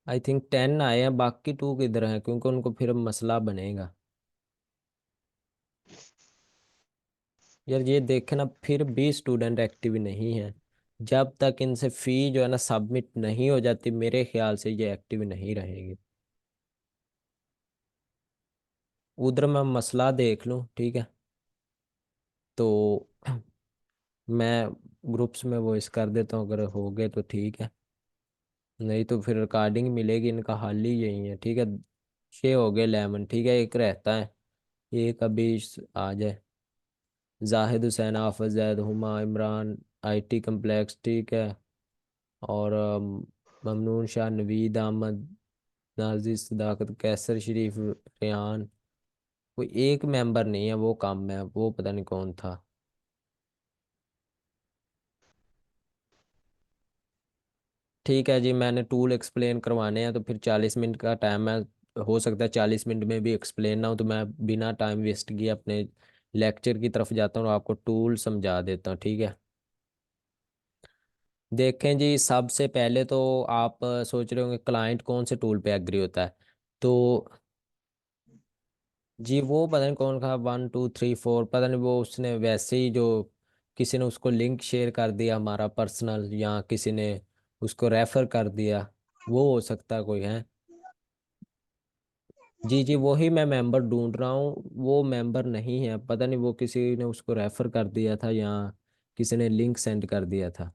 I think 10 आए हैं, बाकी 2 किधर हैं, क्योंकि उनको फिर मसला बनेगा। यार ये देखे ना, फिर भी स्टूडेंट एक्टिव नहीं है। जब तक इनसे फी जो है ना सबमिट नहीं हो जाती, मेरे ख्याल से ये एक्टिव नहीं रहेगी। उधर मैं मसला देख लूँ, ठीक है। तो मैं ग्रुप्स में वॉइस कर देता हूँ, अगर हो गए तो ठीक है। नहीं तो फिर रिकॉर्डिंग मिलेगी, इनका हल ही यही है, ठीक है। 6 हो गए, 11, ठीक है, एक रहता है। एक अभी आ जाए। जाहिद हुसैन, हाफिज जैद, हुमा, इमरान, आईटी कम्प्लेक्स, ठीक है। और ममनून शाह, नवीद अहमद, नाजिर सदाकत, कैसर शरीफ, रेहान। कोई एक मेंबर नहीं है, वो काम है, वो पता नहीं कौन था। ठीक है जी, मैंने टूल एक्सप्लेन करवाने हैं, तो फिर 40 मिनट का टाइम है। हो सकता है 40 मिनट में भी एक्सप्लेन ना हो, तो मैं बिना टाइम वेस्ट किए अपने लेक्चर की तरफ जाता हूँ और आपको टूल समझा देता हूँ, ठीक है। देखें जी, सबसे पहले तो आप सोच रहे होंगे क्लाइंट कौन से टूल पे एग्री होता है। तो जी वो पता नहीं कौन सा 1 2 3 4, पता नहीं, वो उसने वैसे ही जो किसी ने उसको लिंक शेयर कर दिया हमारा पर्सनल, या किसी ने उसको रेफर कर दिया। वो हो सकता है कोई है। जी जी, वही मैं मेंबर ढूंढ रहा हूँ, वो मेंबर नहीं है, पता नहीं वो किसी ने उसको रेफर कर दिया था, या किसी ने लिंक सेंड कर दिया था।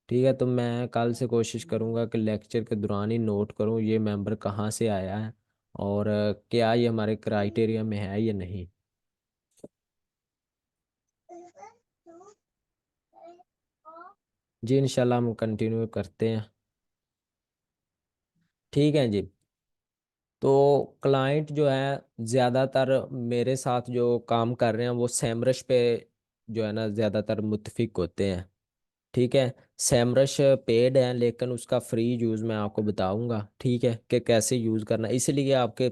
ठीक है, तो मैं कल से कोशिश करूंगा कि लेक्चर के दौरान ही नोट करूं ये मेंबर कहाँ से आया है, और क्या ये हमारे क्राइटेरिया में है या नहीं। जी इंशाल्लाह हम कंटिन्यू करते हैं। ठीक है जी। तो क्लाइंट जो है ज़्यादातर मेरे साथ जो काम कर रहे हैं वो सैमरश पे जो है ना ज़्यादातर मुत्फिक होते हैं। ठीक है। सैमरश पेड है, लेकिन उसका फ्री यूज़ मैं आपको बताऊंगा, ठीक है, कि कैसे यूज़ करना, इसलिए आपके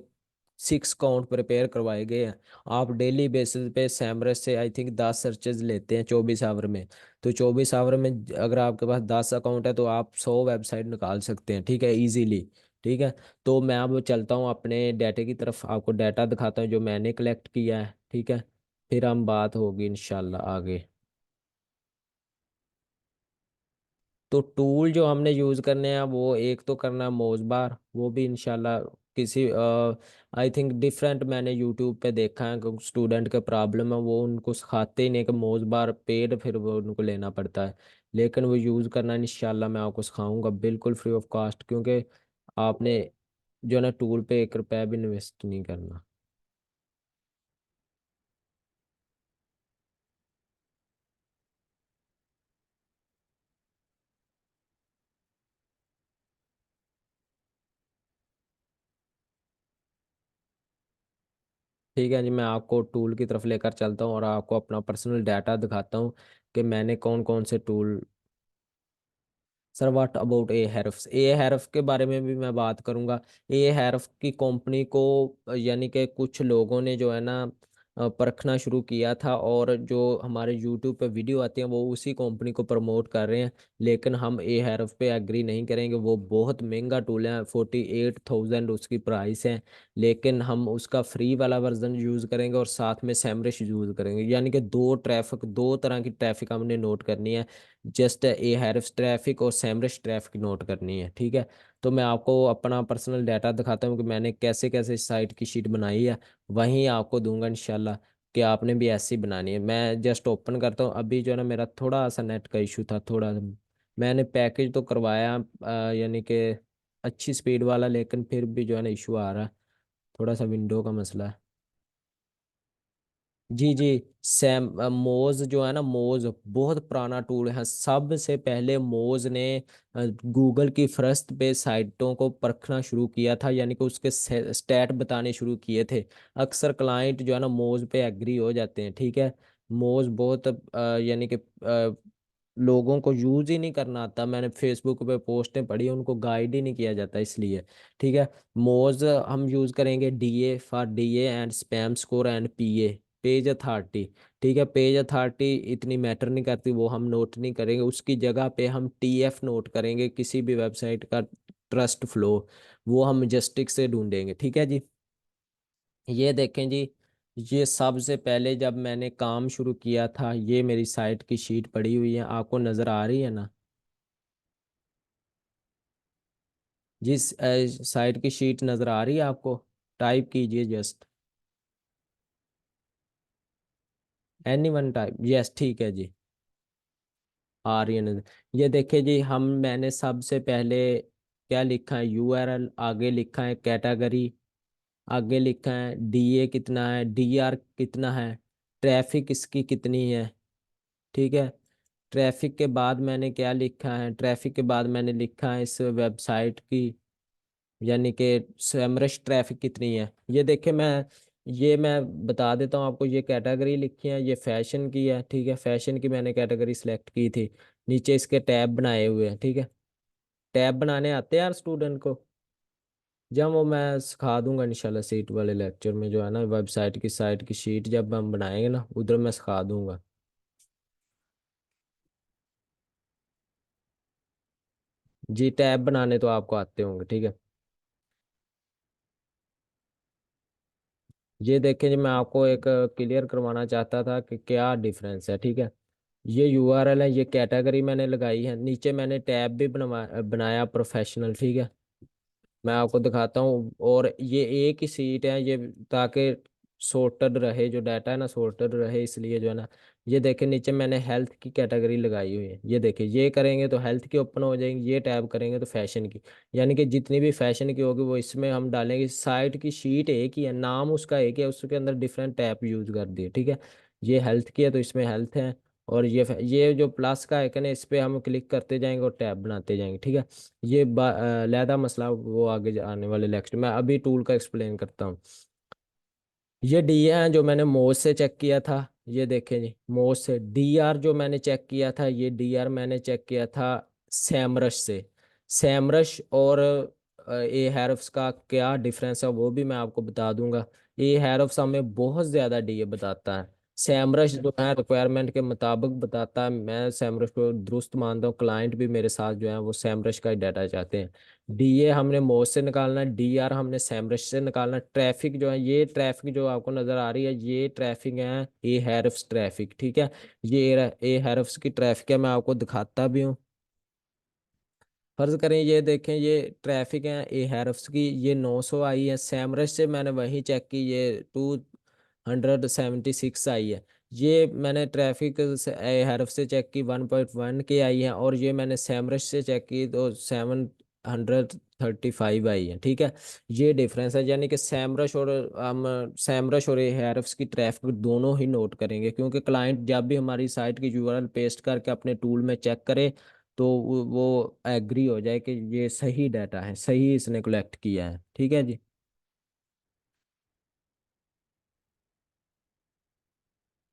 6 अकाउंट प्रिपेयर करवाए गए हैं। आप डेली बेसिस पे सैमरश से आई थिंक 10 सर्चेज लेते हैं 24 आवर में। तो 24 आवर में अगर आपके पास 10 अकाउंट है तो आप 100 वेबसाइट निकाल सकते हैं, ठीक है, इजीली। ठीक है। तो मैं अब चलता हूँ अपने डाटे की तरफ, आपको डाटा दिखाता हूँ जो मैंने कलेक्ट किया है, ठीक है। फिर हम बात होगी इंशाल्लाह आगे। तो टूल जो हमने यूज़ करने हैं वो एक तो करना है मोजबार, वो भी इंशाल्लाह किसी आई थिंक डिफरेंट मैंने यूट्यूब पे देखा है कि स्टूडेंट के प्रॉब्लम है, वो उनको सिखाते ही नहीं कि मोजबार पेड, फिर वो उनको लेना पड़ता है। लेकिन वो यूज़ करना इंशाल्लाह मैं आपको सिखाऊंगा बिल्कुल फ्री ऑफ कॉस्ट, क्योंकि आपने जो है ना टूल पे 1 रुपया भी इन्वेस्ट नहीं करना। ठीक है जी, मैं आपको टूल की तरफ लेकर चलता हूँ और आपको अपना पर्सनल डाटा दिखाता हूँ कि मैंने कौन कौन से टूल। सर व्हाट अबाउट ए हैरफ, ए हैरफ के बारे में भी मैं बात करूंगा। ए हैरफ की कंपनी को यानी कि कुछ लोगों ने जो है ना परखना शुरू किया था, और जो हमारे यूट्यूब पे वीडियो आते हैं वो उसी कंपनी को प्रमोट कर रहे हैं। लेकिन हम ए हैरफ पे एग्री नहीं करेंगे, वो बहुत महंगा टूल है, 48,000 उसकी प्राइस है। लेकिन हम उसका फ्री वाला वर्जन यूज़ करेंगे और साथ में सैमरश यूज़ करेंगे, यानी कि दो तरह की ट्रैफिक हमने नोट करनी है। जस्ट ए हैरिस ट्रैफिक और सैमरश ट्रैफिक नोट करनी है, ठीक है। तो मैं आपको अपना पर्सनल डाटा दिखाता हूँ कि मैंने कैसे कैसे साइट की शीट बनाई है, वहीं आपको दूंगा इंशाल्लाह कि आपने भी ऐसी बनानी है। मैं जस्ट ओपन करता हूँ अभी, जो है ना मेरा थोड़ा सा नेट का इशू था थोड़ा। मैंने पैकेज तो करवाया यानी कि अच्छी स्पीड वाला, लेकिन फिर भी जो है ना इशू आ रहा है, थोड़ा सा विंडो का मसला है। जी जी। मोज जो है ना, मोज बहुत पुराना टूल है। सबसे पहले मोज ने गूगल की फहरिस्त पे साइटों को परखना शुरू किया था, यानी कि उसके स्टैट बताने शुरू किए थे। अक्सर क्लाइंट जो है ना मोज पे एग्री हो जाते हैं, ठीक है। मोज बहुत यानी कि लोगों को यूज ही नहीं करना आता, मैंने फेसबुक पे पोस्टें पढ़ी, उनको गाइड ही नहीं किया जाता इसलिए। ठीक है। मोज हम यूज करेंगे DA for DA and spam score and PA, page authority. ठीक है, पेज अथॉरिटी इतनी मैटर नहीं करती, वो हम नोट नहीं करेंगे, उसकी जगह पे हम टीएफ नोट करेंगे किसी भी वेबसाइट का। ट्रस्ट फ्लो, वो हम मजेस्टिक से ढूंढेंगे। ठीक है जी। ये देखें जी, ये सबसे पहले जब मैंने काम शुरू किया था, ये मेरी साइट की शीट पड़ी हुई है, आपको नज़र आ रही है ना? जिस साइट की शीट नज़र आ रही है आपको, टाइप कीजिए just, any one type, yes, ठीक है जी, आ रही है नज़र। ये देखिए जी, मैंने सबसे पहले क्या लिखा है, यूआरएल, आगे लिखा है कैटेगरी, आगे लिखा है डीए कितना है, डीआर कितना है, ट्रैफिक इसकी कितनी है। ठीक है। ट्रैफिक के बाद मैंने क्या लिखा है, ट्रैफिक के बाद मैंने लिखा है इस वेबसाइट की, यानी कि सेमरश ट्रैफिक कितनी है। ये मैं बता देता हूँ आपको, ये कैटेगरी लिखी है, ये फैशन की है। ठीक है, फैशन की मैंने कैटेगरी सिलेक्ट की थी। नीचे इसके टैब बनाए हुए हैं। ठीक है, टैब बनाने आते हैं यार स्टूडेंट को? जब वो मैं सिखा दूंगा इंशाल्लाह सीट वाले लेक्चर में, जो है ना, वेबसाइट की साइट की शीट जब हम बनाएंगे ना, उधर मैं सिखा दूंगा। जी, टैब बनाने तो आपको आते होंगे। ठीक है, ये देखें जी, मैं आपको एक क्लियर करवाना चाहता था कि क्या डिफरेंस है। ठीक है, ये यूआरएल है, ये कैटेगरी मैंने लगाई है, नीचे मैंने टैब भी बनाया प्रोफेशनल। ठीक है, मैं आपको दिखाता हूँ, और ये एक ही सीट है ये, ताकि सॉर्टेड रहे, जो डाटा है ना सॉर्टेड रहे, इसलिए जो है ना, ये देखें नीचे मैंने हेल्थ की कैटेगरी लगाई हुई है। ये देखिए, ये करेंगे तो हेल्थ की ओपन हो जाएंगी, ये टैब करेंगे तो फैशन की, यानी कि जितनी भी फैशन की होगी वो इसमें हम डालेंगे। साइट की शीट एक ही है, नाम उसका एक ही है, उसके अंदर डिफरेंट टैब यूज कर दिए। ठीक है, ये हेल्थ की है तो इसमें हेल्थ है, और ये जो प्लस का आइकन है, इस पे हम क्लिक करते जाएंगे और टैब बनाते जाएंगे। ठीक है, ये लहदा मसला वो आगे आने वाले लेक्चर में, अभी टूल का एक्सप्लेन करता हूँ। ये डी है जो मैंने मोज से चेक किया था, ये देखें जी, मोज से। डी आर जो मैंने चेक किया था, ये डी आर मैंने चेक किया था सैमरश से। सैमरश और ए हैरफ्स का क्या डिफरेंस है वो भी मैं आपको बता दूंगा। ए हैरफ्स हमें बहुत ज़्यादा डी ए बताता है, सैमरश जो है रिक्वायरमेंट के मुताबिक बताता है। मैं सैमरश को दुरुस्त मानता हूँ, क्लाइंट भी मेरे साथ जो है वो सैमरश का ही डाटा चाहते हैं। डीए हमने मोज से निकालना है, डीआर हमने सैमरश से निकालना है। ट्रैफिक जो है, ये ट्रैफिक जो आपको नजर आ रही है, ये ट्रैफिक है ए हैरफ्स ट्रैफिक। ठीक है, ये ए हैरफ्स की ट्रैफिक है, मैं आपको दिखाता भी हूँ। फर्ज करें, ये देखें, ये ट्रैफिक है ए हैरफ्स की, ये 900 आई है। सैमरश से मैंने वही चेक की, ये 276 आई है। ये मैंने ट्रैफिक से ए हरफ से चेक की, 1.1 की आई है, और ये मैंने सैमरश से चेक की तो 735 आई है। ठीक है, ये डिफरेंस है, यानी कि सैमरश और हम सैमरश और ए हरफ की ट्रैफिक दोनों ही नोट करेंगे, क्योंकि क्लाइंट जब भी हमारी साइट की यूआरएल पेस्ट करके अपने टूल में चेक करे, तो वो एग्री हो जाए कि ये सही डाटा है, सही इसने कलेक्ट किया है। ठीक है जी,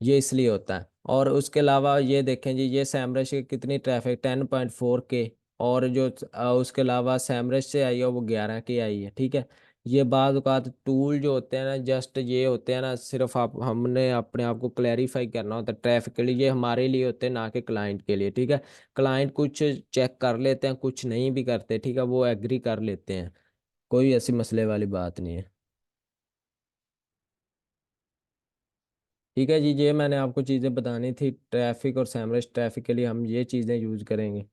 ये इसलिए होता है। और उसके अलावा ये देखें जी, ये सैमरश की कितनी ट्रैफिक, 10.4 के, और जो उसके अलावा सैमरश से आई है वो 11 की आई है। ठीक है, ये बाद औक़ात टूल जो होते हैं ना, जस्ट ये होते हैं ना, सिर्फ आप हमने अपने आप को क्लैरिफाई करना होता है ट्रैफिक के लिए, ये हमारे लिए होते हैं ना कि क्लाइंट के लिए। ठीक है, क्लाइंट कुछ चेक कर लेते हैं, कुछ नहीं भी करते। ठीक है, वो एग्री कर लेते हैं, कोई ऐसी मसले वाली बात नहीं है। ठीक है जी, ये मैंने आपको चीज़ें बतानी थी ट्रैफिक और सैमरश ट्रैफिक के लिए हम ये चीज़ें यूज़ करेंगे।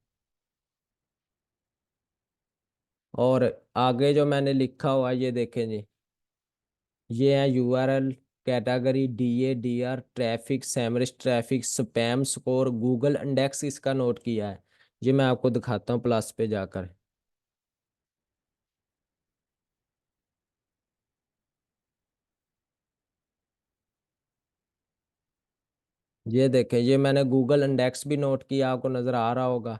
और आगे जो मैंने लिखा हुआ है, ये देखें जी, ये है URL, category, DA, DR, traffic, Semrush traffic, spam score, Google index इसका नोट किया है। ये मैं आपको दिखाता हूँ प्लस पे जाकर। ये देखें, ये मैंने गूगल इंडेक्स भी नोट किया, आपको नज़र आ रहा होगा।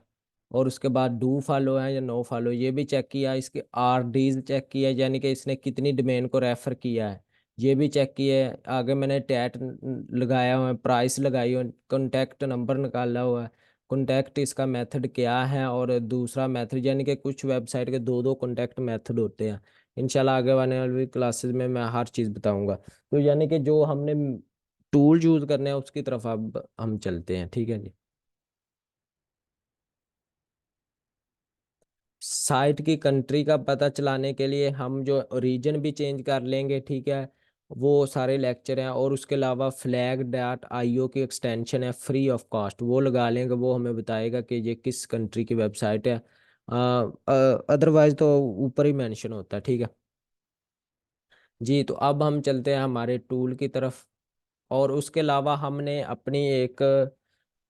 और उसके बाद डू फॉलो है या नो फॉलो, ये भी चेक किया। इसके आरडीज चेक किया, यानी कि इसने कितनी डोमेन को रेफर किया है, ये भी चेक किया है। आगे मैंने टैट लगाया हुआ है, प्राइस लगाई हुई है, कॉन्टैक्ट नंबर निकाला हुआ है, कॉन्टैक्ट इसका मेथड क्या है, और दूसरा मेथड, यानी कि कुछ वेबसाइट के दो दो कॉन्टैक्ट मेथड होते हैं। इंशाल्लाह आगे आने वाली क्लासेस में मैं हर चीज़ बताऊंगा। तो यानी कि जो हमने टूल यूज करने हैं उसकी तरफ अब हम चलते हैं। ठीक है जी, साइट की कंट्री का पता चलाने के लिए हम जो रीजन भी चेंज कर लेंगे, ठीक है। वो सारे लेक्चर हैं, और उसके अलावा फ्लैग डॉट आईओ की एक्सटेंशन है फ्री ऑफ कॉस्ट, वो लगा लेंगे। वो हमें बताएगा कि ये किस कंट्री की वेबसाइट है। अदरवाइज तो ऊपर ही मेंशन होता है, ठीक है जी। तो अब हम चलते हैं हमारे टूल की तरफ। और उसके अलावा हमने अपनी एक,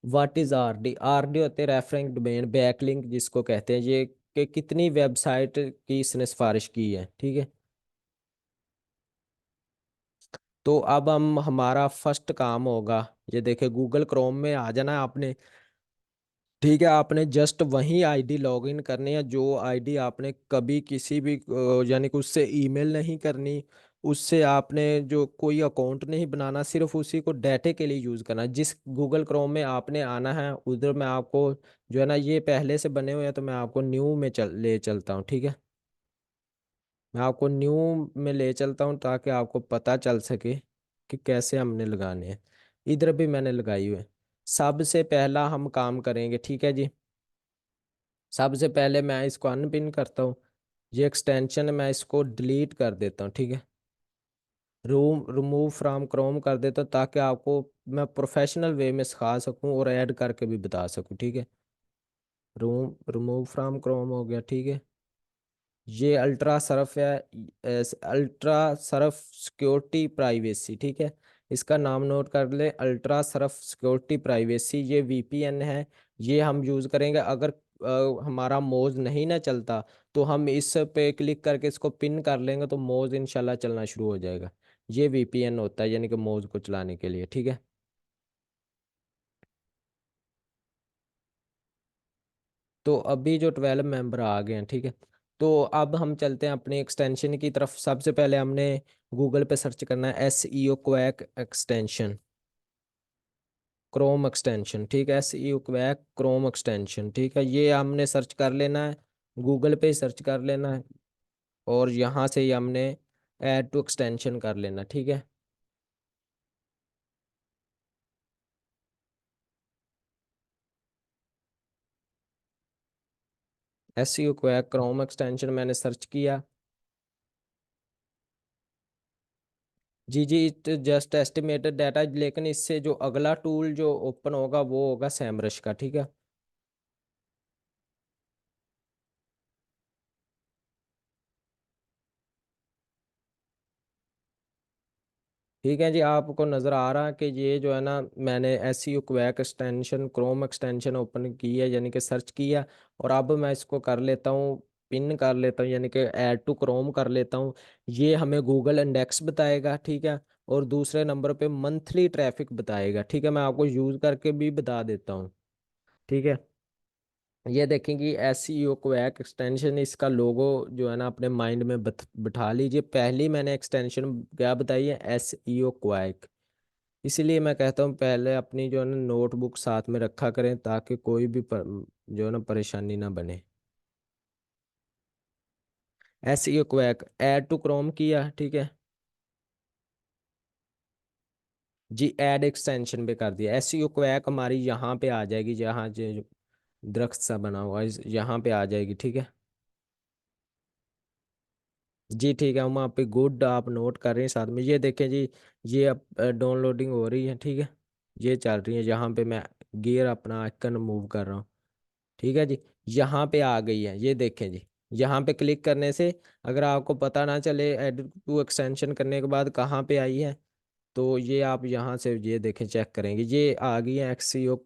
व्हाट इज आरडी, आरडी होते हैं रेफरेंस डोमेन बैकलिंक जिसको कहते हैं, ये कि कितनी वेबसाइट की इसने सिफारिश की है, ठीक है। तो अब हम हमारा फर्स्ट काम होगा, ये देखिए गूगल क्रोम में आ जाना है आपने, ठीक है। आपने जस्ट वही आईडी लॉगिन करनी है जो आईडी आपने कभी किसी भी यानी कि उससे ईमेल नहीं करनी, उससे आपने जो कोई अकाउंट नहीं बनाना, सिर्फ उसी को डाटे के लिए यूज करना है। जिस गूगल क्रोम में आपने आना है उधर मैं आपको जो है ना, ये पहले से बने हुए हैं, तो मैं आपको न्यू में ले चलता हूँ, ठीक है। मैं आपको न्यू में ले चलता हूँ ताकि आपको पता चल सके कि कैसे हमने लगाने हैं। इधर भी मैंने लगाई हुई है। सबसे पहला हम काम करेंगे, ठीक है जी। सबसे पहले मैं इसको अनपिन करता हूँ, ये एक्सटेंशन मैं इसको डिलीट कर देता हूँ, ठीक है। रूम रिमूव फ्रॉम क्रोम कर देता हूँ ताकि आपको मैं प्रोफेशनल वे में सिखा सकूँ और ऐड करके भी बता सकूँ, ठीक है। रूम रिमूव फ्रॉम क्रोम हो गया, ठीक है। ये अल्ट्रा सरफ है, अल्ट्रा सरफ सिक्योरिटी प्राइवेसी, ठीक है। इसका नाम नोट कर ले, अल्ट्रा सरफ सिक्योरिटी प्राइवेसी, ये वीपीएन है। ये हम यूज करेंगे अगर हमारा मोज नहीं ना चलता, तो हम इस पे क्लिक करके इसको पिन कर लेंगे तो मोज इंशाल्लाह चलना शुरू हो जाएगा। ये वीपीएन होता है यानी कि मोज को चलाने के लिए, ठीक है। तो अभी जो 12 मेंबर आ गए हैं, ठीक है। तो अब हम चलते हैं अपनी एक्सटेंशन की तरफ। सबसे पहले हमने गूगल पे सर्च करना है SEO quack extension, Chrome extension, ठीक है। SEO क्वैक क्रोम एक्सटेंशन, ठीक है। ये हमने सर्च कर लेना है, गूगल पे सर्च कर लेना है, और यहाँ से ही हमने ऐड टू एक्सटेंशन कर लेना, ठीक है। SEO क्वैक क्रोम एक्सटेंशन मैंने सर्च किया। जी जी, जस्ट एस्टिमेटेड डाटा, लेकिन इससे जो अगला टूल जो ओपन होगा वो होगा सैमरश का, ठीक है। ठीक है जी, आपको नज़र आ रहा है कि ये जो है ना, मैंने SEO quack extension Chrome extension open की है, यानी कि सर्च किया। और अब मैं इसको कर लेता हूँ, पिन कर लेता हूँ, यानी कि ऐड टू क्रोम कर लेता हूँ। ये हमें गूगल इंडेक्स बताएगा, ठीक है। और दूसरे नंबर पे मंथली ट्रैफिक बताएगा, ठीक है। मैं आपको यूज़ करके भी बता देता हूँ, ठीक है। ये देखेंगे SEO क्वैक एक्सटेंशन, इसका लोगो जो है ना अपने माइंड में बिठा लीजिए। पहली मैंने एक्सटेंशन क्या बताई है, SEO क्वैक। इसीलिए मैं कहता हूँ पहले अपनी जो है ना नोटबुक साथ में रखा करें ताकि कोई भी जो है ना परेशानी ना बने। SEO quick add to Chrome किया, ठीक है जी। ऐड एक्सटेंशन पे कर दिया। SEO क्वैक हमारी यहाँ पे आ जाएगी, जहाँ जो दरख्त सा बना हुआ है यहाँ पे आ जाएगी, ठीक है जी। ठीक है, हम आप पे गुड आप नोट कर रहे हैं साथ में। ये देखें जी, ये अब डाउनलोडिंग हो रही है, ठीक है। ये चल रही है, यहाँ पे मैं गियर अपना आइकन मूव कर रहा हूँ, ठीक है जी। यहाँ पे आ गई है, ये देखें जी। यहाँ पे क्लिक करने से अगर आपको पता ना चले एडिट टू एक्सटेंशन करने के बाद कहाँ पे आई है, तो ये आप यहाँ से ये देखें, चेक करेंगे, ये आ गई है एक्सीओ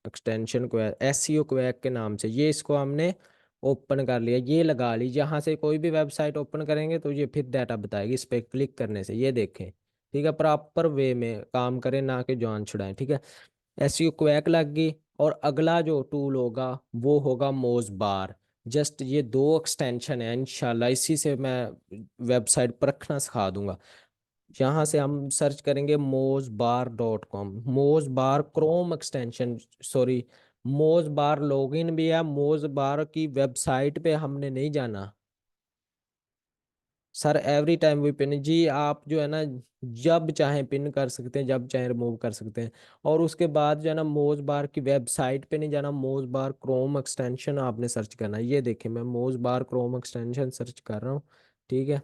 एक्सटेंशन को, SEO क्वैक के नाम से। ये इसको हमने ओपन कर लिया, ये लगा ली। यहाँ से कोई भी वेबसाइट ओपन करेंगे तो ये फिर डाटा बताएगी इस पर क्लिक करने से, ये देखें, ठीक है। प्रॉपर वे में काम करें, ना कि जान छुड़ाएं, ठीक है। SEO क्वैक लग गई। और अगला जो टूल होगा वो होगा मोज बार। जस्ट ये दो एक्सटेंशन है, इंशाल्लाह इसी से मैं वेबसाइट पर रखना सिखा दूंगा। यहाँ से हम सर्च करेंगे mozbar.com, मोज बार क्रोम एक्सटेंशन, सॉरी, मोज बार लॉगिन भी है। मोज बार की वेबसाइट पे हमने नहीं जाना, sir every time we pin जी, आप जो है ना जब चाहें पिन कर सकते हैं, जब चाहें रिमूव कर सकते हैं। और उसके बाद जो है ना मोज बार की वेबसाइट पे नहीं जाना, मोज बार क्रोम एक्सटेंशन आपने सर्च करना है। ये देखिए मैं मोज बार क्रोम एक्सटेंशन सर्च कर रहा हूँ, ठीक है।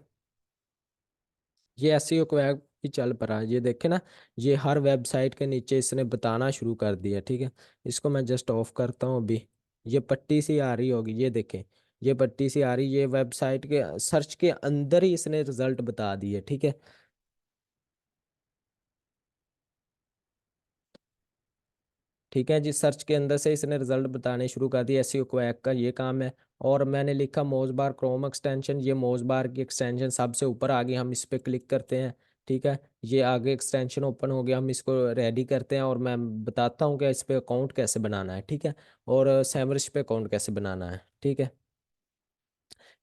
ये एसईओ क्वैक भी चल पड़ा है, ये देखे ना, ये हर वेबसाइट के नीचे इसने बताना शुरू कर दिया, ठीक है। इसको मैं जस्ट ऑफ करता हूँ अभी। ये पट्टी सी आ रही होगी, ये देखें, ये पट्टी सी आ रही, ये वेबसाइट के सर्च के अंदर ही इसने रिजल्ट बता दिए, ठीक है। ठीक है जी, सर्च के अंदर से इसने रिजल्ट बताने शुरू कर दिए, एसईओ क्वैक का ये काम है। और मैंने लिखा मोजबार क्रोम एक्सटेंशन, ये मोजबार की एक्सटेंशन सबसे ऊपर आ गई, हम इस पे क्लिक करते हैं, ठीक है। ये आगे एक्सटेंशन ओपन हो गया, हम इसको रेडी करते हैं और मैं बताता हूँ कि इस पे अकाउंट कैसे बनाना है, ठीक है। और सैमरिश पे अकाउंट कैसे बनाना है, ठीक है।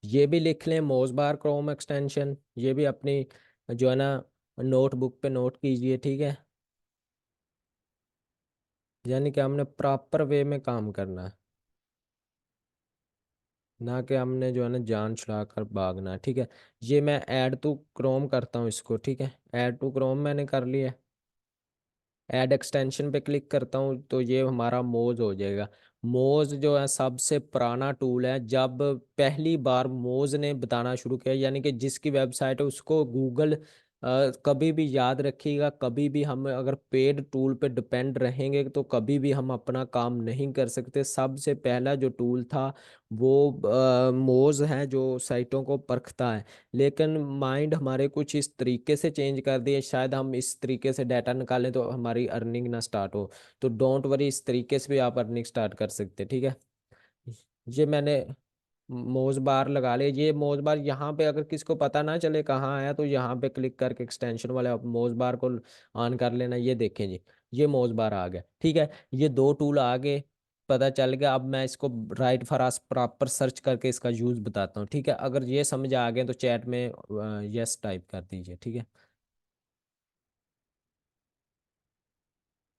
ये भी लिख लें मोजबार क्रोम एक्सटेंशन, ये भी अपनी जो है ना नोटबुक पे नोट कीजिए, ठीक है। यानी कि हमने प्रॉपर वे में काम करना है, ना कि हमने जो है ना जान छुड़ा कर भागना है, ठीक है। ये मैं ऐड टू क्रोम करता हूँ इसको, ठीक है। ऐड टू क्रोम मैंने कर लिया। ऐड एक्सटेंशन पे क्लिक करता हूँ तो ये हमारा मोज हो जाएगा। मोज जो है सबसे पुराना टूल है, जब पहली बार मोज ने बताना शुरू किया, यानी कि जिसकी वेबसाइट है उसको गूगल कभी भी याद रखिएगा, कभी भी हम अगर पेड टूल पे डिपेंड रहेंगे तो कभी भी हम अपना काम नहीं कर सकते। सबसे पहला जो टूल था वो मोज है, जो साइटों को परखता है। लेकिन माइंड हमारे कुछ इस तरीके से चेंज कर दिए, शायद हम इस तरीके से डाटा निकालें तो हमारी अर्निंग ना स्टार्ट हो। तो डोंट वरी, इस तरीके से भी आप अर्निंग स्टार्ट कर सकते हैं, ठीक है। ये मैंने मोज बार लगा लिया। ये मोज बार यहाँ पे अगर किसको पता ना चले कहाँ आया तो यहाँ पे क्लिक करके एक्सटेंशन वाले आप मोज बार को ऑन कर लेना। ये देखें जी, ये मोज बार आ गया, ठीक है। ये दो टूल आ गए, पता चल गया। अब मैं इसको right for ask proper search करके इसका यूज बताता हूँ, ठीक है। अगर ये समझ आ गए तो चैट में यस टाइप कर दीजिए, ठीक है।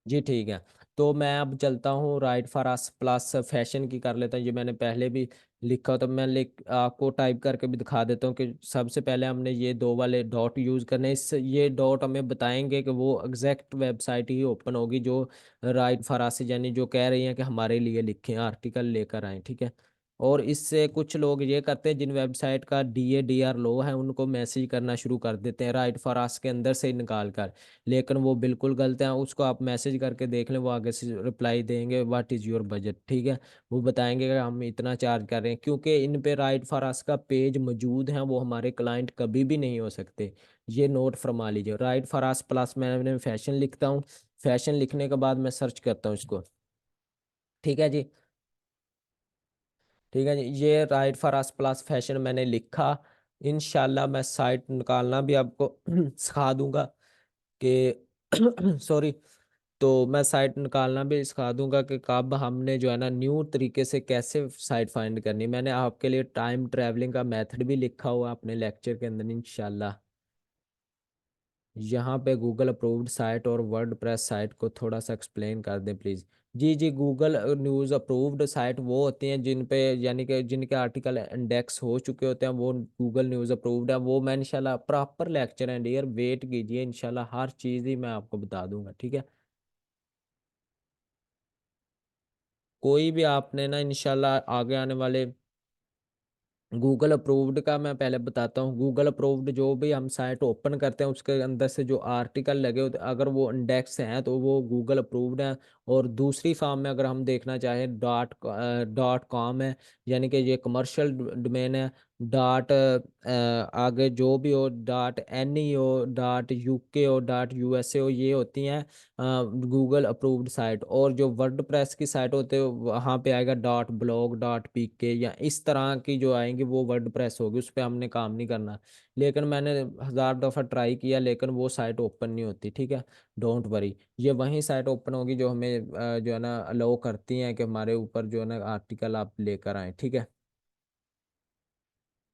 जी ठीक है। तो मैं अब चलता हूँ right for us plus fashion की कर लेता हूँ। ये मैंने पहले भी लिखा, तो मैं लिख आपको टाइप करके भी दिखा देता हूँ कि सबसे पहले हमने ये दो वाले डॉट यूज़ करने हैं। इस ये डॉट हमें बताएंगे कि वो एग्जैक्ट वेबसाइट ही ओपन होगी जो राइट फॉर अस यानी जो कह रही हैं कि हमारे लिए लिखें, आर्टिकल लेकर आए, ठीक है। और इससे कुछ लोग ये करते हैं, जिन वेबसाइट का DADR लो है उनको मैसेज करना शुरू कर देते हैं राइट फॉर आस्क के अंदर से ही निकाल कर। लेकिन वो बिल्कुल गलत है, उसको आप मैसेज करके देख लें, वो आगे से रिप्लाई देंगे व्हाट इज़ योर बजट, ठीक है। वो बताएंगे कि हम इतना चार्ज कर रहे हैं, क्योंकि इन पे राइट फॉर आस्क का पेज मौजूद है, वो हमारे क्लाइंट कभी भी नहीं हो सकते। ये नोट फरमा लीजिए। राइट फॉर आस्क प्लस मैंने फैशन लिखता हूँ, फैशन लिखने के बाद मैं सर्च करता हूँ इसको, ठीक है जी। ठीक है जी, ये right for us plus fashion मैंने लिखा। इंशाल्लाह मैं साइट निकालना भी आपको सिखा दूंगा कि सॉरी। तो मैं साइट निकालना भी सिखा दूंगा कि कब हमने जो है ना न्यू तरीके से कैसे साइट फाइंड करनी। मैंने आपके लिए टाइम ट्रैवलिंग का मेथड भी लिखा हुआ अपने लेक्चर के अंदर इंशाल्लाह। यहाँ पे गूगल अप्रूव्ड साइट और वर्ड प्रेस साइट को थोड़ा सा एक्सप्लेन कर दें प्लीज़। जी जी, गूगल न्यूज़ अप्रूव्ड साइट वो होती हैं जिन पे यानी कि जिनके आर्टिकल इंडेक्स हो चुके होते हैं, वो गूगल न्यूज़ अप्रूव्ड है। वो मैं इंशाल्लाह प्रॉपर लेक्चर है डियर, वेट कीजिए, इंशाल्लाह हर चीज़ ही मैं आपको बता दूंगा, ठीक है। कोई भी आपने ना इंशाल्लाह आगे आने वाले गूगल अप्रूव्ड का मैं पहले बताता हूँ। गूगल अप्रूव्ड जो भी हम साइट ओपन करते हैं उसके अंदर से जो आर्टिकल लगे होते हैं, अगर वो इंडेक्स हैं तो वो गूगल अप्रूव्ड है। और दूसरी फॉर्म में अगर हम देखना चाहें डॉट कॉम है, यानी कि ये कमर्शियल डोमेन है। डॉट आगे जो भी हो, .NE हो, .UK हो, .USA हो, ये होती हैं गूगल अप्रूव्ड साइट। और जो वर्डप्रेस की साइट होते हैं वहाँ पे आएगा .blog .pk या इस तरह की जो आएंगी वो वर्डप्रेस होगी, उस पर हमने काम नहीं करना। लेकिन मैंने 1000 दफ़ा ट्राई किया लेकिन वो साइट ओपन नहीं होती, ठीक है। डोंट वरी, ये वही साइट ओपन होगी जो हमें जो है ना अलाउ करती हैं कि हमारे ऊपर जो है ना आर्टिकल आप लेकर आए, ठीक है।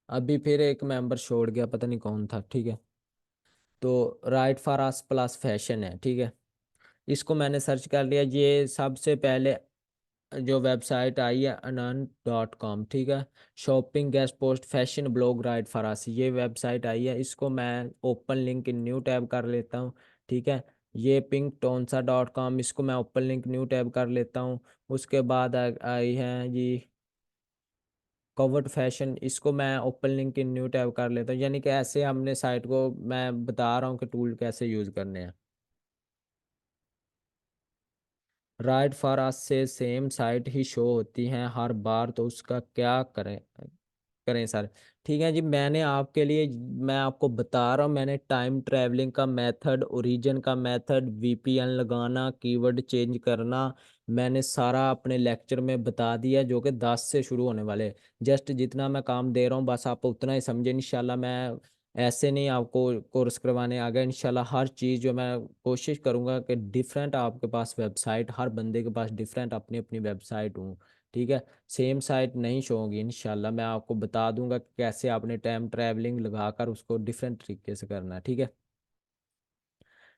अभी फिर एक मेंबर छोड़ गया, पता नहीं कौन था, ठीक है। तो right for us plus fashion है, ठीक है। इसको मैंने सर्च कर लिया। ये सबसे पहले जो वेबसाइट आई है anan.com, ठीक है। Shopping, guest post, fashion blog, write for us, ये वेबसाइट आई है। इसको मैं open link in new tab कर लेता हूँ, ठीक है। ये pinktonsa.com, इसको मैं ओपन लिंक न्यू टैब कर लेता हूँ। उसके बाद आई है जी कवर्ड फैशन, इसको मैं open link in new tab कर लेता हूँ। यानी कि ऐसे हमने साइट को, मैं बता रहा हूँ कि टूल कैसे यूज़ करने हैं। राइट फॉर अस से सेम साइट ही शो होती हैं हर बार, तो उसका क्या करें करें सर। ठीक है जी, मैंने आपके लिए, मैं आपको बता रहा हूँ, मैंने टाइम ट्रैवलिंग का मेथड, ओरिजिन का मेथड, वीपीएन लगाना, कीवर्ड चेंज करना, मैंने सारा अपने लेक्चर में बता दिया, जो कि 10 से शुरू होने वाले हैं। जस्ट जितना मैं काम दे रहा हूँ बस आप उतना ही समझे। इंशाल्लाह मैं ऐसे नहीं आपको कोर्स करवाने आ गया। इंशाल्लाह हर चीज़ जो मैं कोशिश करूंगा कि डिफरेंट आपके पास वेबसाइट, हर बंदे के पास डिफरेंट अपनी अपनी वेबसाइट हूँ, ठीक है। सेम साइट नहीं शो होगी। इंशाल्लाह मैं आपको बता दूंगा कि कैसे आपने टाइम ट्रैवलिंग लगाकर उसको डिफरेंट तरीके से करना है, ठीक है।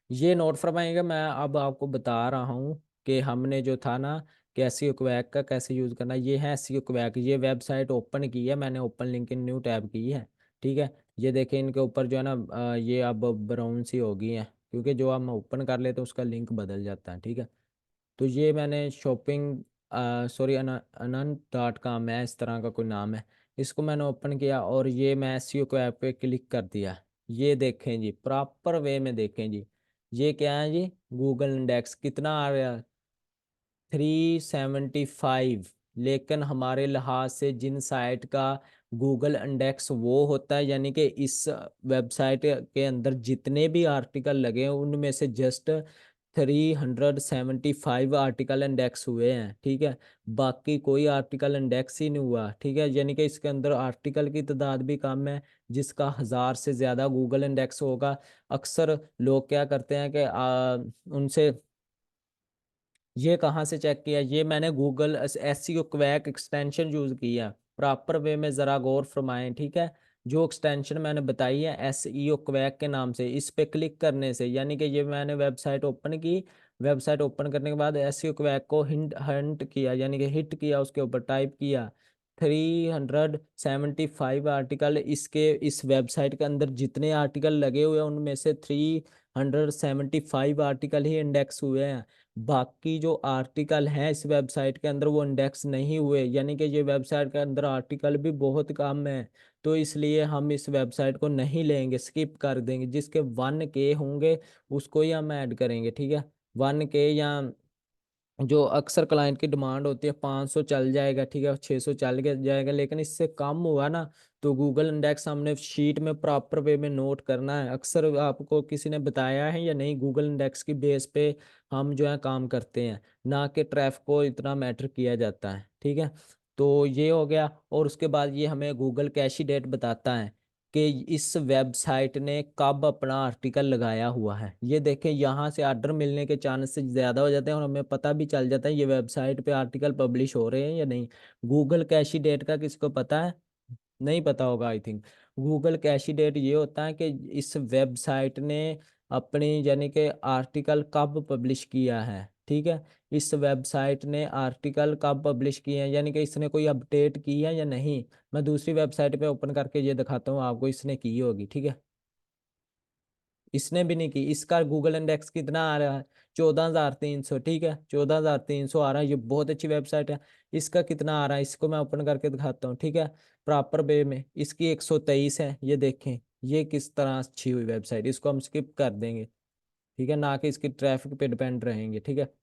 ये नोट फरमाइएगा, मैं अब आपको बता रहा हूँ कि हमने जो था ना कि एसईओ क्वैक का कैसे यूज़ करना है। ये है एसईओ क्वैक, ये वेबसाइट ओपन की है मैंने, open link in new tab की है, ठीक है। ये देखें इनके ऊपर जो है ना ये अब ब्राउन सी हो गई है, क्योंकि जो हम ओपन कर लेते हैं उसका लिंक बदल जाता है, ठीक है। तो ये मैंने शॉपिंग, सॉरी, अनंत.com है, इस तरह का कोई नाम है। इसको मैंने ओपन किया और ये मैं एसईओ को ऐप पे क्लिक कर दिया। ये देखें जी, प्रॉपर वे में देखें जी, ये क्या है जी, गूगल इंडेक्स कितना आ रहा है, 375। लेकिन हमारे लिहाज से जिन साइट का गूगल इंडेक्स वो होता है, यानी कि इस वेबसाइट के अंदर जितने भी आर्टिकल लगे हैं उनमें से जस्ट 375 आर्टिकल इंडेक्स हुए हैं, ठीक है। बाकी कोई आर्टिकल इंडेक्स ही नहीं हुआ, ठीक है। यानी कि इसके अंदर आर्टिकल की तादाद भी कम है, जिसका 1000 से ज़्यादा गूगल इंडेक्स होगा। अक्सर लोग क्या करते हैं कि उनसे, ये कहाँ से चेक किया, ये मैंने Google SEO quack extension use किया। प्रॉपर वे में ज़रा गौर फरमाएं, ठीक है। जो एक्सटेंशन मैंने बताई है एसईओ क्वैक के नाम से, इस पे क्लिक करने से, यानी कि ये मैंने वेबसाइट ओपन की, वेबसाइट ओपन करने के बाद एसईओ क्वैक को हिंट हंट किया, यानी कि हिट किया, उसके ऊपर टाइप किया 375 आर्टिकल, इसके इस वेबसाइट के अंदर जितने आर्टिकल लगे हुए हैं उनमें से 375 आर्टिकल ही इंडेक्स हुए हैं। बाकी जो आर्टिकल हैं इस वेबसाइट के अंदर वो इंडेक्स नहीं हुए, यानी कि ये वेबसाइट के अंदर आर्टिकल भी बहुत कम है। तो इसलिए हम इस वेबसाइट को नहीं लेंगे, स्किप कर देंगे। जिसके 1K होंगे उसको ही हम ऐड करेंगे, ठीक है। 1K, या जो अक्सर क्लाइंट की डिमांड होती है 500 चल जाएगा, ठीक है, 600 चल जाएगा, लेकिन इससे कम हुआ ना तो गूगल इंडेक्स हमने शीट में प्रॉपर वे में नोट करना है। अक्सर आपको किसी ने बताया है या नहीं, गूगल इंडेक्स की बेस पे हम जो है काम करते हैं, ना कि ट्रैफिक को इतना मैटर किया जाता है, ठीक है। तो ये हो गया। और उसके बाद ये हमें गूगल कैशी डेट बताता है कि इस वेबसाइट ने कब अपना आर्टिकल लगाया हुआ है। ये देखें, यहाँ से ऑर्डर मिलने के चांस ज़्यादा हो जाते हैं और हमें पता भी चल जाता है ये वेबसाइट पे आर्टिकल पब्लिश हो रहे हैं या नहीं। गूगल कैशी डेट का किसको पता है? नहीं पता होगा आई थिंक। गूगल कैशिडेट ये होता है कि इस वेबसाइट ने अपनी, यानी कि आर्टिकल कब पब्लिश किया है, ठीक है। इस वेबसाइट ने आर्टिकल कब पब्लिश किए हैं, यानी कि इसने कोई अपडेट की है या नहीं। मैं दूसरी वेबसाइट पे ओपन करके ये दिखाता हूँ आपको, इसने की होगी, ठीक है। इसने भी नहीं की। इसका गूगल इंडेक्स कितना आ रहा है? 14,300, ठीक है, 14,300 आ रहा है। ये बहुत अच्छी वेबसाइट है। इसका कितना आ रहा है, इसको मैं ओपन करके दिखाता हूँ, ठीक है। प्रॉपर वे में इसकी 123 है। ये देखें, ये किस तरह अच्छी हुई वेबसाइट, इसको हम स्किप कर देंगे, ठीक है, ना कि इसकी ट्रैफिक पे डिपेंड रहेंगे, ठीक है।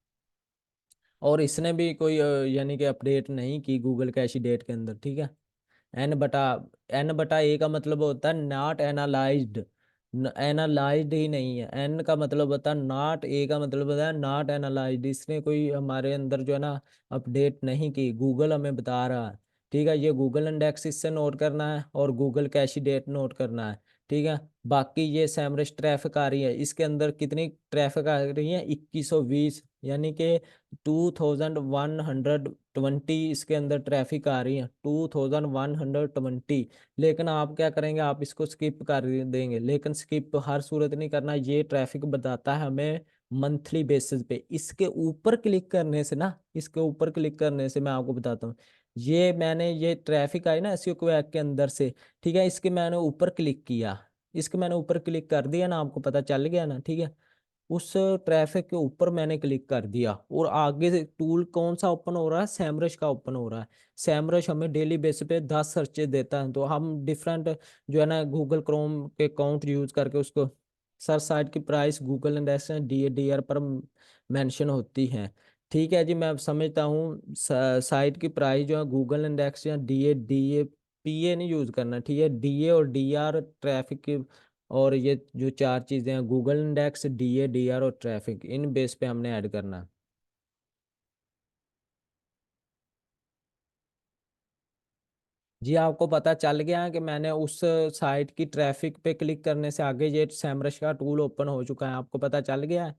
और इसने भी कोई यानी कि अपडेट नहीं की गूगल कैशी डेट के अंदर, ठीक है। n बटा ए का मतलब होता है नॉट एनालाइज्ड, एनालाइज्ड ही नहीं है। n का मतलब होता है नॉट, ए का मतलब होता है नॉट एनालाइज्ड। इसने कोई हमारे अंदर जो है ना अपडेट नहीं की, गूगल हमें बता रहा है, ठीक है। ये गूगल इंडेक्स इससे नोट करना है और गूगल कैशी डेट नोट करना है, ठीक है। बाकी ये सैमरश ट्रैफिक आ रही है, इसके अंदर कितनी ट्रैफिक आ रही है, 2120, यानी कि 2120 इसके अंदर ट्रैफिक आ रही है, 2120। लेकिन आप क्या करेंगे, आप इसको स्किप कर देंगे, लेकिन स्किप हर सूरत नहीं करना, ये ट्रैफिक बताता है हमें मंथली बेसिस पे। इसके ऊपर क्लिक करने से ना, इसके ऊपर क्लिक करने से मैं आपको बताता हूँ, ये मैंने ये ट्रैफिक आई ना एसईओ क्वैक के अंदर से, ठीक है, इसके मैंने ऊपर क्लिक किया, इसके मैंने ऊपर क्लिक कर दिया ना, आपको पता चल गया ना, ठीक है। उस ट्रैफिक के ऊपर मैंने क्लिक कर दिया और आगे से टूल कौन सा ओपन हो रहा है, सैमरश का ओपन हो रहा है। सैमरश हमें डेली बेसिस पे 10 सर्चेज देता है, तो हम डिफरेंट जो है ना गूगल क्रोम के अकाउंट यूज करके उसको सर्च साइट की price Google index D D R पर मेंशन होती है। ठीक है जी, मैं अब समझता हूँ साइट की प्राइस जो है गूगल इंडेक्स या डी ए पी ए नहीं यूज करना, ठीक है, डी ए और डी आर ट्रैफिक की, और ये जो चार चीजें हैं गूगल इंडेक्स, डीए, डीआर और ट्रैफिक, इन बेस पे हमने ऐड करना है। जी आपको पता चल गया है कि मैंने उस साइट की ट्रैफिक पे क्लिक करने से आगे ये सैमरश का टूल ओपन हो चुका है, आपको पता चल गया है।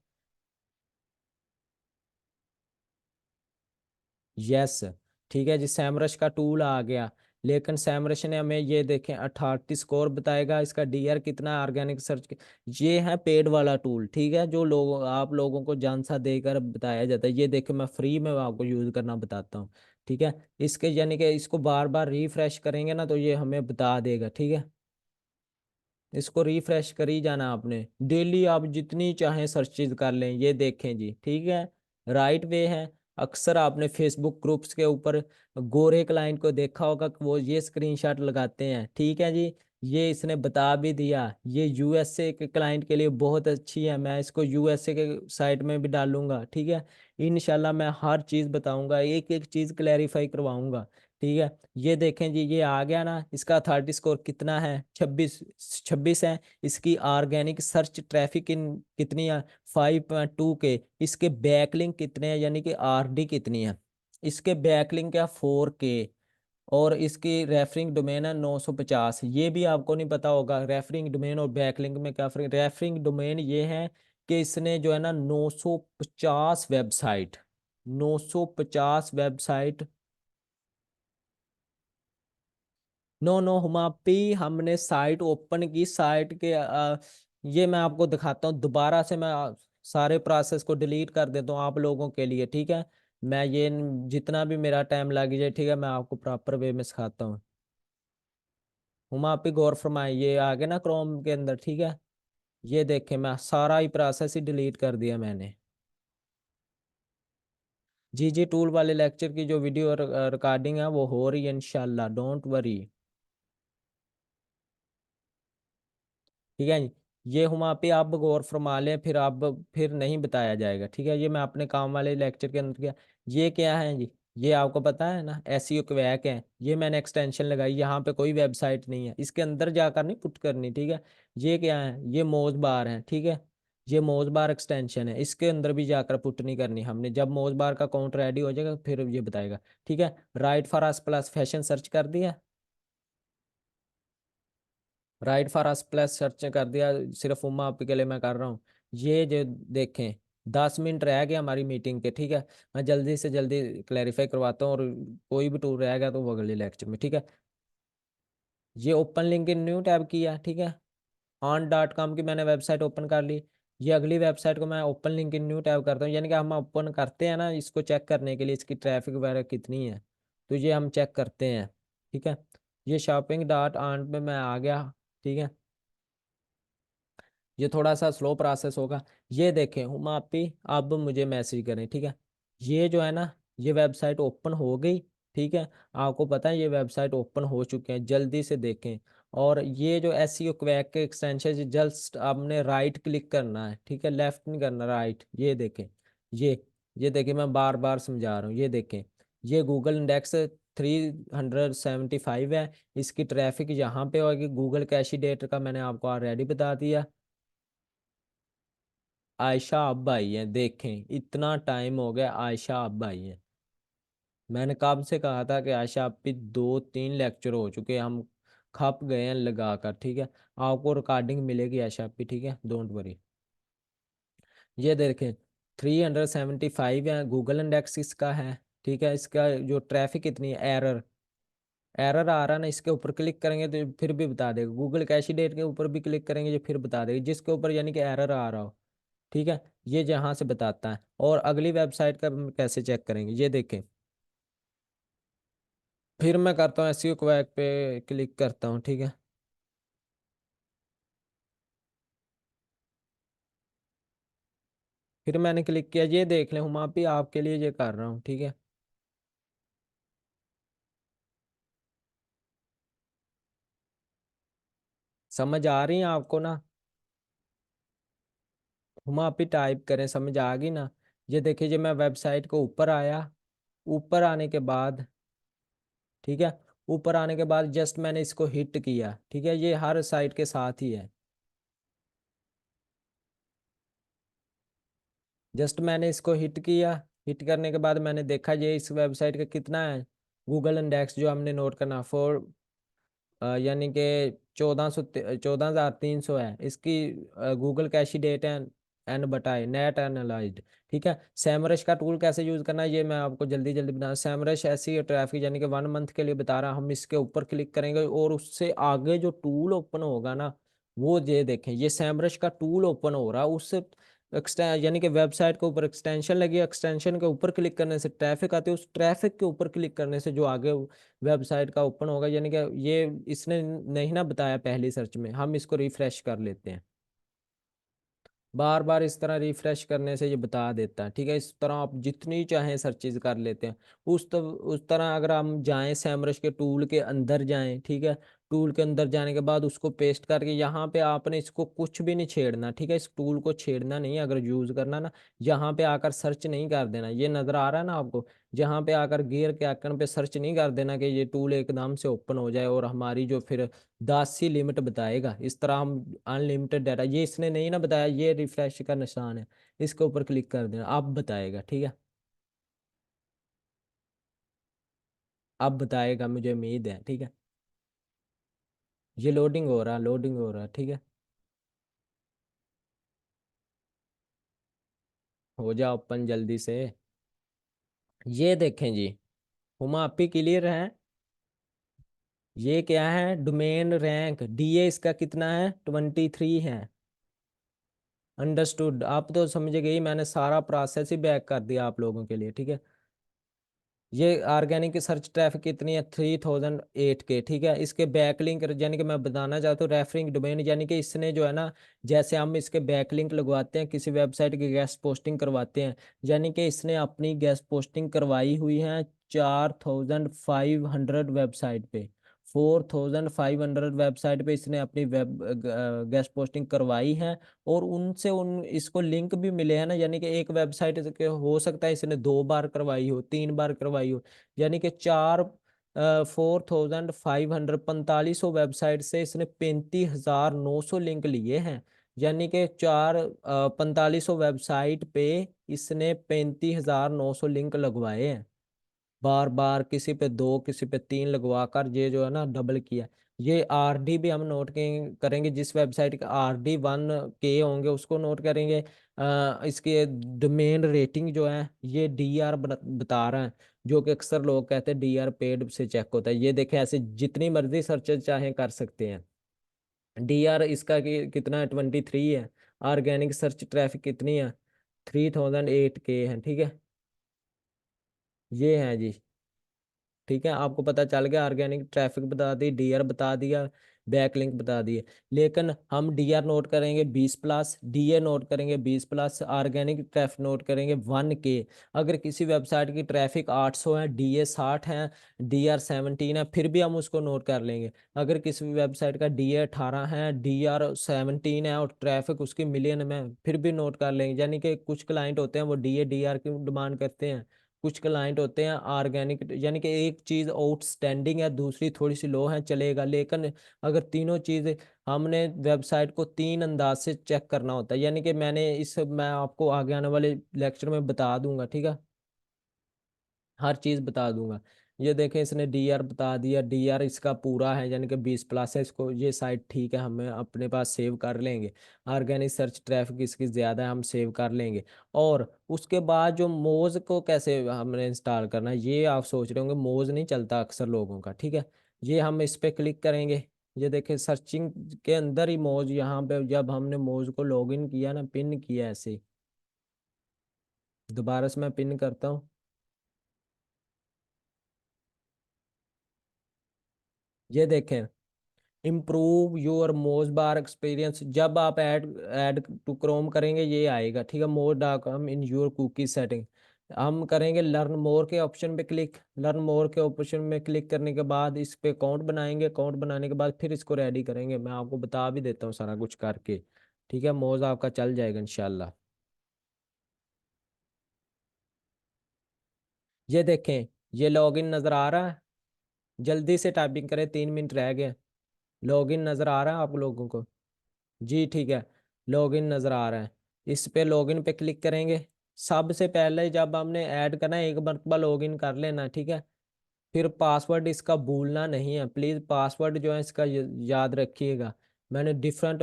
यस, ठीक है जी, सैमरश का टूल आ गया। लेकिन सैमरश ने हमें ये देखें 88 स्कोर बताएगा, इसका डीआर कितना है, ऑर्गेनिक सर्च के, ये है पेड वाला टूल, ठीक है, जो लोग आप लोगों को जान सा देकर बताया जाता है। ये देखें मैं फ्री में आपको यूज करना बताता हूँ, ठीक है। इसके यानी कि इसको बार बार रिफ्रेश करेंगे ना तो ये हमें बता देगा, ठीक है। इसको रिफ्रेश कर ही जाना आपने, डेली आप जितनी चाहें सर्चेज कर लें, ये देखें जी, ठीक है, राइट वे है। अक्सर आपने फेसबुक ग्रुप्स के ऊपर गोरे क्लाइंट को देखा होगा कि वो ये स्क्रीनशॉट लगाते हैं, ठीक है जी। ये इसने बता भी दिया, ये यूएसए के क्लाइंट के लिए बहुत अच्छी है, मैं इसको यूएसए के साइट में भी डालूंगा, ठीक है। इंशाल्लाह मैं हर चीज़ बताऊंगा, एक एक चीज़ क्लैरिफाई करवाऊंगा, ठीक है। ये देखें जी, ये आ गया ना, इसका 30 स्कोर कितना है, 26, 26 है। इसकी ऑर्गेनिक सर्च ट्रैफिक इन कितनी है, 5.2 के। इसके बैकलिंक कितने हैं, यानी कि आरडी कितनी है, इसके बैकलिंक क्या 4 के। और इसकी रेफरिंग डोमेन है 950। ये भी आपको नहीं पता होगा, रेफरिंग डोमेन और बैकलिंक में क्या फर्क। रेफरिंग डोमेन ये है कि इसने जो है ना 950 वेबसाइट, 950 वेबसाइट। नो नो हुमापी, हमने साइट ओपन की, साइट के ये मैं आपको दिखाता हूँ दोबारा से, मैं सारे प्रोसेस को डिलीट कर देता हूँ आप लोगों के लिए, ठीक है। मैं ये जितना भी मेरा टाइम लग जाए, ठीक है, मैं आपको प्रॉपर वे में सिखाता हूँ। हुमापी गौर फरमाए, ये आ गया ना क्रोम के अंदर, ठीक है। ये देखें मैं सारा ही प्रोसेस ही डिलीट कर दिया मैंने। जी जी, टूल वाले लेक्चर की जो वीडियो रिकॉर्डिंग है वो हो रही है इंशाल्लाह, डोंट वरी, ठीक है जी। ये हुआ पे आप गौर फरमा लें, फिर आप फिर नहीं बताया जाएगा, ठीक है। ये मैं अपने काम वाले लेक्चर के अंदर किया। ये क्या है जी, ये आपको पता है ना एसईओ क्वैक है, ये मैंने एक्सटेंशन लगाई, यहाँ पे कोई वेबसाइट नहीं है, इसके अंदर जाकर नहीं पुट करनी, ठीक है। ये क्या है, ये मोज बार है, ठीक है, ये मोज बार एक्सटेंशन है, इसके अंदर भी जाकर पुट नहीं करनी हमने, जब मोज बार का अकाउंट रेडी हो जाएगा फिर ये बताएगा, ठीक है। Right for us plus fashion search कर दिया, right for us plus search कर दिया, सिर्फ उम्मा आपी के लिए मैं कर रहा हूँ। ये जो देखें 10 मिनट रह गए हमारी मीटिंग के, ठीक है। मैं जल्दी से जल्दी क्लैरिफाई करवाता हूँ, और कोई भी टूल रह गया तो वो अगले लेक्चर में, ठीक है। ये open link in new tab किया, ठीक है। on.com की मैंने वेबसाइट ओपन कर ली। ये अगली वेबसाइट को मैं open link in new tab करता हूँ, यानी कि हम ओपन करते हैं ना इसको चेक करने के लिए इसकी ट्रैफिक वगैरह कितनी है, तो ये हम चेक करते हैं, ठीक है। ये शॉपिंग डॉट ऑन पे मैं आ गया, ठीक है। ये थोड़ा सा स्लो प्रोसेस होगा। ये देखें हम आप भी, अब मुझे मैसेज करें, ठीक है। ये जो है ना, ये वेबसाइट ओपन हो गई, ठीक है। आपको पता है ये वेबसाइट ओपन हो चुके हैं, जल्दी से देखें। और ये जो एसईओ क्वैक के एक्सटेंशन, जस्ट आपने राइट क्लिक करना है, ठीक है, लेफ्ट नहीं करना, राइट। ये देखें, ये देखें, मैं बार बार समझा रहा हूँ, ये देखें, ये गूगल इंडेक्स 375 है। इसकी ट्रैफिक यहाँ पे होगी, गूगल कैशिडेटर का मैंने आपको ऑलरेडी बता दिया। आयशा अब आई है, देखें इतना टाइम हो गया, आयशा अब आई है। मैंने कब से कहा था कि आयशा अब भी 2-3 लेक्चर हो चुके हैं, हम खप गए हैं लगाकर, ठीक है। आपको रिकॉर्डिंग मिलेगी ऐसा भी, ठीक है, डोंट वरी। ये देखें 375 है, गूगल इंडेक्स इसका है, ठीक है। इसका जो ट्रैफिक कितनी है, एरर एरर आ रहा है ना, इसके ऊपर क्लिक करेंगे तो फिर भी बता देगा। गूगल कैशिडेट के ऊपर भी क्लिक करेंगे जो फिर बता देगा, जिसके ऊपर यानी कि एरर आ रहा हो, ठीक है। ये जहाँ से बताता है। और अगली वेबसाइट का हम कैसे चेक करेंगे, ये देखें। फिर मैं करता हूँ एसईओ क्वैक पे क्लिक करता हूँ, ठीक है। फिर मैंने क्लिक किया, ये देख लें हम आप ही आपके लिए ये कर रहा हूँ, ठीक है। समझ आ रही है आपको ना? हम आप ही टाइप करें, समझ आ गई ना? ये देखिए, जो मैं वेबसाइट को ऊपर आया, ऊपर आने के बाद, ठीक है, ऊपर आने के बाद जस्ट मैंने इसको हिट किया, ठीक है। ये हर साइट के साथ ही है। जस्ट मैंने इसको हिट किया, हिट करने के बाद मैंने देखा ये इस वेबसाइट का कितना है, गूगल इंडेक्स जो हमने नोट करना, फोर यानी कि 14,300 है इसकी। गूगल कैशी डेट है एंड बताए नेट एनालाइज्ड, ठीक है। सैमरश का टूल कैसे यूज करना है ये मैं आपको जल्दी जल्दी बता। सैमरश ऐसी ट्रैफिक यानी कि 1 मंथ के लिए बता रहा, हम इसके ऊपर क्लिक करेंगे और उससे आगे जो टूल ओपन होगा ना, वो ये देखें, ये सैमरश का टूल ओपन हो रहा है। उससे यानी कि वेबसाइट के ऊपर एक्सटेंशन लगी, एक्सटेंशन के ऊपर क्लिक करने से ट्रैफिक आती है, उस ट्रैफिक के ऊपर क्लिक करने से जो आगे वेबसाइट का ओपन होगा। यानी कि ये इसने नहीं ना बताया पहली सर्च में, हम इसको रिफ्रेश कर लेते हैं। बार बार इस तरह रिफ्रेश करने से ये बता देता है, ठीक है। इस तरह आप जितनी चाहें सर्चेज कर लेते हैं। उस तरह अगर हम जाएं सैमरश के टूल के अंदर जाएं, ठीक है। टूल के अंदर जाने के बाद उसको पेस्ट करके यहाँ पे आपने इसको कुछ भी नहीं छेड़ना, ठीक है। इस टूल को छेड़ना नहीं है, अगर यूज करना ना, यहाँ पे आकर सर्च नहीं कर देना। ये नजर आ रहा है ना आपको, जहाँ पे आकर गियर के आइकन पे सर्च नहीं कर देना कि ये टूल एकदम से ओपन हो जाए और हमारी जो फिर 10 ही लिमिट बताएगा। इस तरह हम अनलिमिटेड डाटा, ये इसने नहीं ना बताया, ये रिफ्रेश का निशान है, इसके ऊपर क्लिक कर देना, अब बताएगा, ठीक है। अब बताएगा, मुझे उम्मीद है, ठीक है। ये लोडिंग हो रहा, लोडिंग हो रहा, ठीक है। हो जा ओपन जल्दी से। ये देखें जी, हम आप ही क्लियर है। ये क्या है, डोमेन रैंक डीए इसका कितना है, 23 है। अंडरस्टूड, आप तो समझ गई, मैंने सारा प्रोसेस ही बैक कर दिया आप लोगों के लिए, ठीक है। ये ऑर्गेनिक सर्च ट्रैफिक कितनी है, 3008 के, ठीक है। इसके बैकलिंक यानी कि मैं बताना चाहता हूँ रेफरिंग डोमेन, यानी कि इसने जो है ना, जैसे हम इसके बैकलिंक लगवाते हैं किसी वेबसाइट की गेस्ट पोस्टिंग करवाते हैं, यानी कि इसने अपनी गेस्ट पोस्टिंग करवाई हुई है 4500 वेबसाइट पे। 4500 वेबसाइट पे इसने अपनी वेब गेस्ट पोस्टिंग करवाई है। और उनसे उन इसको लिंक भी मिले हैं ना, यानी कि एक वेबसाइट के हो सकता है इसने 2 बार करवाई हो, 3 बार करवाई हो, यानी कि 4500 वेबसाइट से इसने 35,900 लिंक लिए हैं। यानी कि 4500 वेबसाइट पे इसने 35,900 लिंक लगवाए हैं। बार बार किसी पे 2 किसी पे 3 लगवा कर ये जो है ना डबल किया। ये आरडी भी हम नोट करेंगे, जिस वेबसाइट का RD 1K होंगे उसको नोट करेंगे। इसके डोमेन रेटिंग जो है ये DR बता रहा है, जो कि अक्सर लोग कहते हैं DR पेड से चेक होता है। ये देखें, ऐसे जितनी मर्जी सर्च चाहे कर सकते हैं। DR इसका कितना है, 23 है। ऑर्गेनिक सर्च ट्रैफिक कितनी है, 3008K है, ठीक है। ये है जी, ठीक है। आपको पता चल गया, ऑर्गेनिक ट्रैफिक बता दी, DR बता दिया, बैकलिंक बता दिए। लेकिन हम DR नोट करेंगे 20+, DA नोट करेंगे 20+, ऑर्गेनिक ट्रैफिक नोट करेंगे 1K। अगर किसी वेबसाइट की ट्रैफिक 800 है, DA 60 है, DR 17 है, फिर भी हम उसको नोट कर लेंगे। अगर किसी वेबसाइट का DA 18 है, DR 17 है और ट्रैफिक उसकी मिलियन में, फिर भी नोट कर लेंगे। यानी कि कुछ क्लाइंट होते हैं वो DA DR की डिमांड करते हैं, कुछ क्लाइंट होते हैं ऑर्गेनिक, यानी कि एक चीज आउटस्टैंडिंग है, दूसरी थोड़ी सी लो है, चलेगा। लेकिन अगर तीनों चीज, हमने वेबसाइट को 3 अंदाज से चेक करना होता है, यानी कि मैं आपको आगे आने वाले लेक्चर में बता दूंगा, ठीक है। हर चीज बता दूंगा। ये देखें इसने डी आर बता दिया, डी आर इसका पूरा है यानी कि 20+ है, इसको ये साइट ठीक है, हमें अपने पास सेव कर लेंगे। ऑर्गेनिक सर्च ट्रैफिक इसकी ज़्यादा है, हम सेव कर लेंगे। और उसके बाद जो मोज को कैसे हमने इंस्टॉल करना है, ये आप सोच रहे होंगे, मोज नहीं चलता अक्सर लोगों का, ठीक है। ये हम इस पे क्लिक करेंगे। ये देखें सर्चिंग के अंदर ही मोज, यहाँ पे जब हमने मोज को लॉगिन किया ना, पिन किया ऐसे, दोबारा से मैं पिन करता हूँ। ये देखें, इम्प्रूव योर मोज बार एक्सपीरियंस, जब आप ऐड ऐड टू क्रोम करेंगे ये आएगा, ठीक है। मोर डाक हम इन योर कुकी सेटिंग, हम करेंगे लर्न मोर के ऑप्शन पे क्लिक। लर्न मोर के ऑप्शन में क्लिक करने के बाद इस पे अकाउंट बनाएंगे, अकाउंट बनाने के बाद फिर इसको रेडी करेंगे, मैं आपको बता भी देता हूँ सारा कुछ करके, ठीक है। मोज आपका चल जाएगा इंशाल्लाह। ये देखें, ये लॉगिन नज़र आ रहा है, जल्दी से टाइपिंग करें, 3 मिनट रह गए। लॉगिन नज़र आ रहा है आप लोगों को? जी ठीक है, लॉगिन नज़र आ रहा है। इस पे लॉगिन पे क्लिक करेंगे। सबसे पहले जब हमने ऐड करना है, एक मरतबा लॉगिन कर लेना, ठीक है। फिर पासवर्ड इसका भूलना नहीं है, प्लीज़ पासवर्ड जो है इसका याद रखिएगा। मैंने डिफरेंट,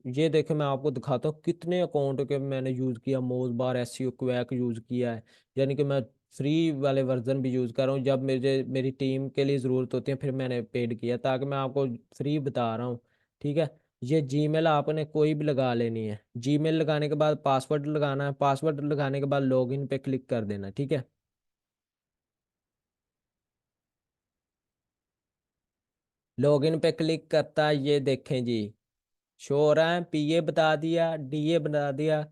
ये देखे मैं आपको दिखाता हूँ कितने अकाउंट के मैंने यूज़ किया, मोज बार एसईओ क्वैक यूज़ किया है, यानी कि मैं फ्री वाले वर्जन भी यूज़ कर रहा हूँ, जब मुझे मेरी टीम के लिए ज़रूरत होती है फिर मैंने पेड किया, ताकि मैं आपको फ्री बता रहा हूँ, ठीक है। ये जीमेल आपने कोई भी लगा लेनी है, जीमेल लगाने के बाद पासवर्ड लगाना है, पासवर्ड लगाने के बाद लॉगिन पे क्लिक कर देना, ठीक है। लॉगिन पे क्लिक करता है, ये देखें जी, शो हो रहा है, पीए बता दिया, डीए बता दिया,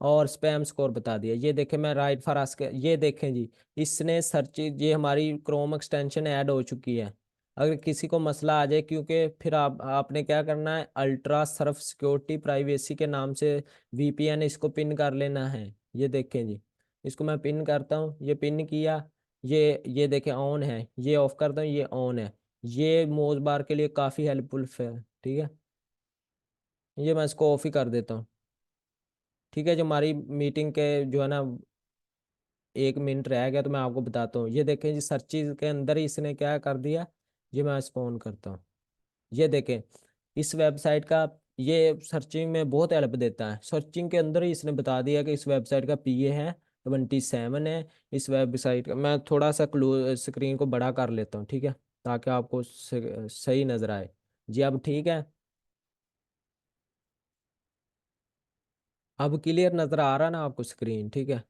और स्पैम स्कोर बता दिया। ये देखें, मैं राइट फॉर आस्क, ये देखें जी, इसने सर्च, ये हमारी क्रोम एक्सटेंशन ऐड हो चुकी है। अगर किसी को मसला आ जाए, क्योंकि फिर आपने क्या करना है, अल्ट्रा सर्फ सिक्योरिटी प्राइवेसी के नाम से वीपीएन इसको पिन कर लेना है। ये देखें जी, इसको मैं पिन करता हूँ, ये पिन किया। ये देखें ऑन है, ये ऑफ करता हूँ, ये ऑन है। ये मोज बार के लिए काफ़ी हेल्पफुल है, ठीक है। ये मैं इसको ऑफ ही कर देता हूँ, ठीक है। जो हमारी मीटिंग के जो है ना, 1 मिनट रह गया तो मैं आपको बताता हूँ। ये देखें जी, सर्चिज के अंदर ही इसने क्या कर दिया, ये मैं इसको ऑन करता हूँ। ये देखें, इस वेबसाइट का, ये सर्चिंग में बहुत हेल्प देता है। सर्चिंग के अंदर ही इसने बता दिया कि इस वेबसाइट का पीए है 27 है। इस वेबसाइट का मैं थोड़ा सा क्लो स्क्रीन को बड़ा कर लेता हूँ, ठीक है, ताकि आपको सही नजर आए। जी अब ठीक है, अब क्लियर नजर आ रहा ना आपको स्क्रीन, ठीक है।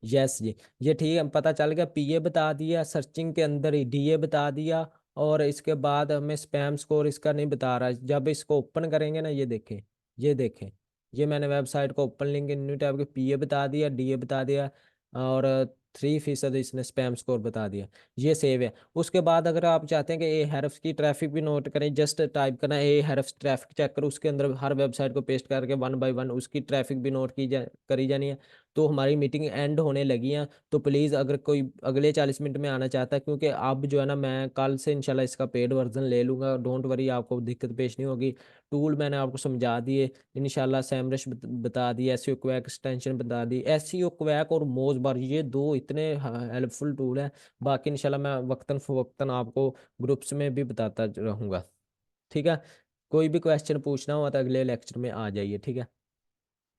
यस जी, ये ठीक है, पता चल गया। पीए बता दिया, सर्चिंग के अंदर ही डीए बता दिया, और इसके बाद हमें स्पैम स्कोर इसका नहीं बता रहा। जब इसको ओपन करेंगे ना, ये देखें, ये देखें, ये मैंने वेबसाइट को ओपन लिंक न्यू टैब के, पीए बता दिया, डीए बता दिया, और 3% इसने स्पैम स्कोर बता दिया। ये सेव है। उसके बाद अगर आप चाहते हैं कि ए हरफ की ट्रैफिक भी नोट करें, जस्ट टाइप करना ए हरफ ट्रैफिक चेक करो, उसके अंदर हर वेबसाइट को पेस्ट करके 1 बाय 1 उसकी ट्रैफिक भी नोट करी जानी है। तो हमारी मीटिंग एंड होने लगी हैं, तो प्लीज़ अगर कोई अगले 40 मिनट में आना चाहता है, क्योंकि अब जो है ना, मैं कल से इंशाल्लाह इसका पेड वर्जन ले लूँगा, डोंट वरी, आपको दिक्कत पेश नहीं होगी। टूल मैंने आपको समझा दिए इंशाल्लाह, सैमरश बता दी, एसईओ क्वैक एक्सटेंशन बता दी। एसईओ क्वैक और मोज बार, ये दो इतने हेल्पफुल टूल हैं। बाकी इंशाल्लाह मैं वक्तन फ़वक्तन आपको ग्रुप्स में भी बताता रहूँगा, ठीक है। कोई भी क्वेश्चन पूछना हो तो अगले लेक्चर में आ जाइए, ठीक है।